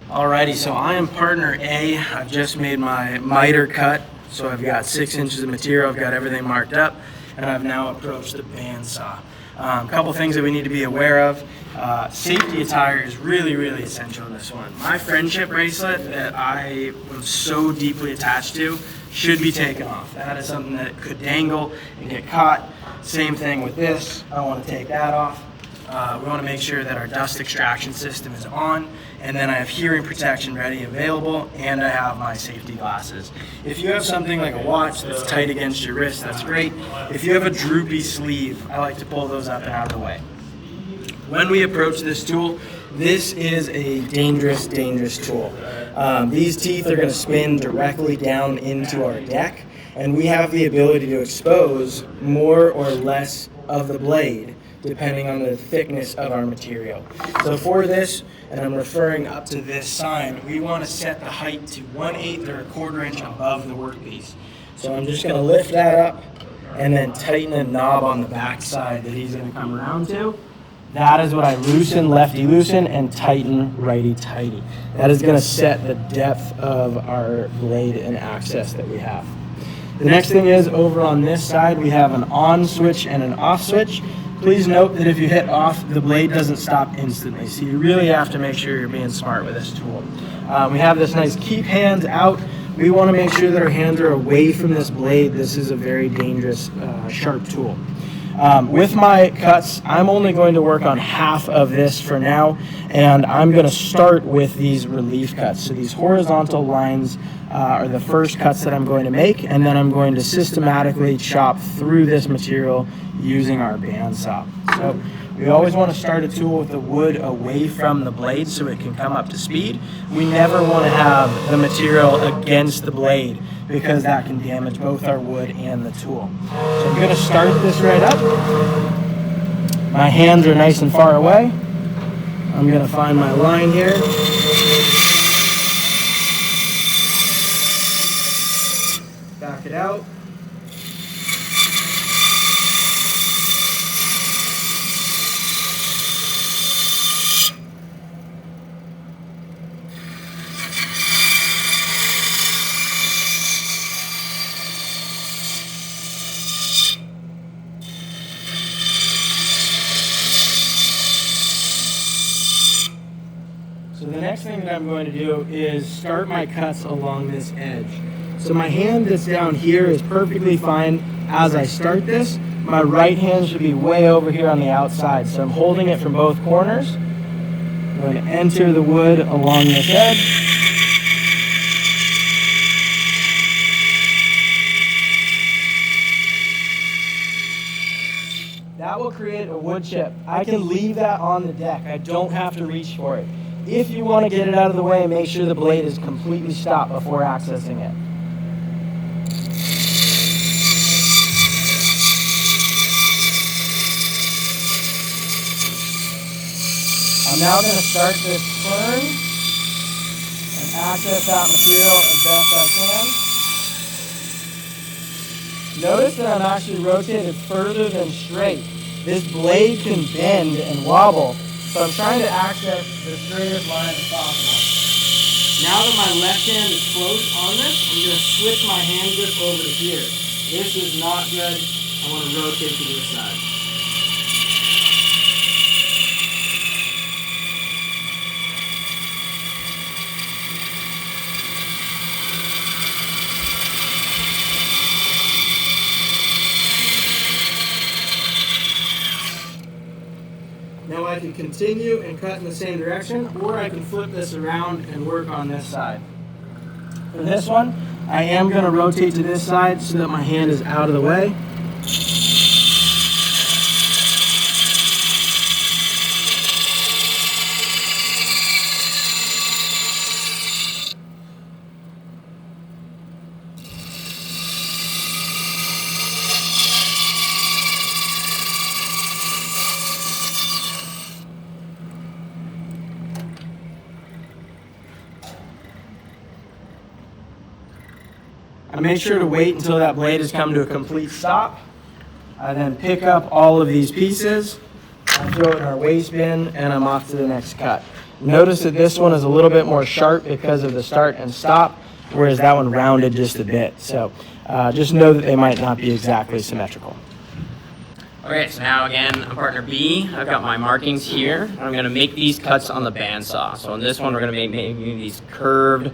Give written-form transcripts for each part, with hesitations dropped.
Alrighty, so I am partner A. I've just made my miter cut, so I've got 6 inches of material, I've got everything marked up, and I've now approached the bandsaw. A couple things that we need to be aware of. Safety attire is really essential in this one. My friendship bracelet that I am so deeply attached to should be taken off. That is something that could dangle and get caught. Same thing with this. I want to take that off. We want to make sure that our dust extraction system is on, and then I have hearing protection ready available, and I have my safety glasses. If you have something like a watch that's tight against your wrist, that's great. If you have a droopy sleeve, I like to pull those up and out of the way. When we approach this tool, this is a dangerous tool. These teeth are going to spin directly down into our deck, and we have the ability to expose more or less of the blade depending on the thickness of our material. So for this, and I'm referring up to this sign, we want to set the height to 1/8 or 1/4 inch above the workpiece. So I'm just going to lift that up and then tighten a knob on the back side that he's going to come around to. That is what I loosen, lefty loosen, and tighten, righty tighty. That is going to set the depth of our blade and access that we have. The next thing is, over on this side, we have an on switch and an off switch. Please note that if you hit off, the blade doesn't stop instantly, so you really have to make sure you're being smart with this tool. We have this nice keep hands out. We want to make sure that our hands are away from this blade. This is a very dangerous, sharp tool. With my cuts, I'm only going to work on half of this for now, and I'm going to start with these relief cuts. So these horizontal lines are the first cuts that I'm going to make, and then I'm going to systematically chop through this material using our bandsaw. So we always want to start a tool with the wood away from the blade so it can come up to speed. We never want to have the material against the blade because that can damage both our wood and the tool. So I'm going to start this right up. My hands are nice and far away. I'm going to find my line here. Back it out. So the next thing that I'm going to do is start my cuts along this edge. So my hand that's down here is perfectly fine as I start this. My right hand should be way over here on the outside. So I'm holding it from both corners. I'm going to enter the wood along this edge. That will create a wood chip. I can leave that on the deck. I don't have to reach for it. If you want to get it out of the way, make sure the blade is completely stopped before accessing it. I'm now going to start this turn and access that material as best I can. Notice that I'm actually rotated further than straight. This blade can bend and wobble, so I'm trying to access the straightest line as possible. Now that my left hand is close on this, I'm going to switch my hand grip over to here. This is not good. I want to rotate to this side. Now I can continue and cut in the same direction, or I can flip this around and work on this side. For this one, I am going to rotate to this side so that my hand is out of the way. I make sure to wait until that blade has come to a complete stop. I then pick up all of these pieces, I throw it in our waste bin, and I'm off to the next cut. Notice that this one is a little bit more sharp because of the start and stop, whereas that one rounded just a bit. So just know that they might not be exactly symmetrical. Okay, so now again, I'm partner B. I've got my markings here. I'm going to make these cuts on the bandsaw. So on this one, we're going to be making these curved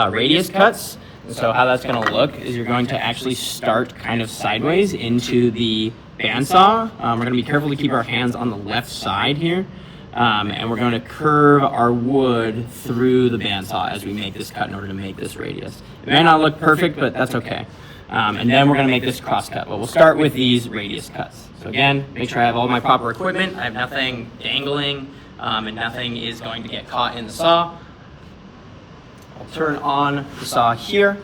radius cuts. And so how that's going to look is you're going to actually start kind of sideways into the bandsaw. We're going to be careful to keep our hands on the left side here. And we're going to curve our wood through the bandsaw as we make this cut in order to make this radius. It may not look perfect, but that's okay. And then we're going to make this cross cut. But we'll start with these radius cuts. So again, make sure I have all my proper equipment. I have nothing dangling, and nothing is going to get caught in the saw. I'll turn on the saw here.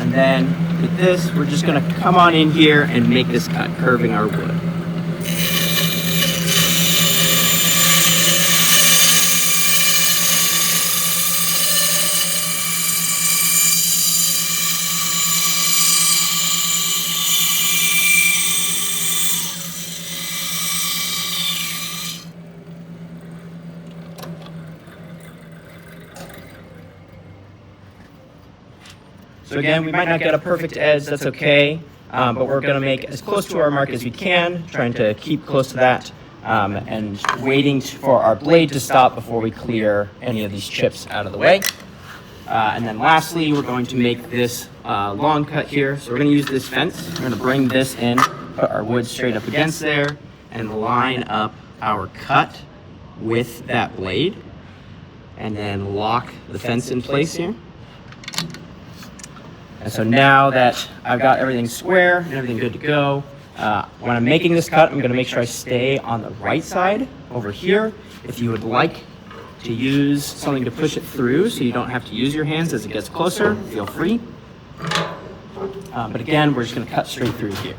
And then with this, we're just going to come on in here and make this cut, curving our wood. So again, we might not get a perfect edge, that's okay, but we're going to make as close to our mark as we can, trying to keep close to that, and waiting for our blade to stop before we clear any of these chips out of the way. And then lastly, we're going to make this long cut here. So we're going to use this fence. We're going to bring this in, put our wood straight up against there, and line up our cut with that blade, and then lock the fence in place here. And so now that I've got everything square and everything good to go, when I'm making this cut, I'm going to make sure I stay on the right side over here. If you would like to use something to push it through so you don't have to use your hands as it gets closer, feel free. But again, we're just going to cut straight through here.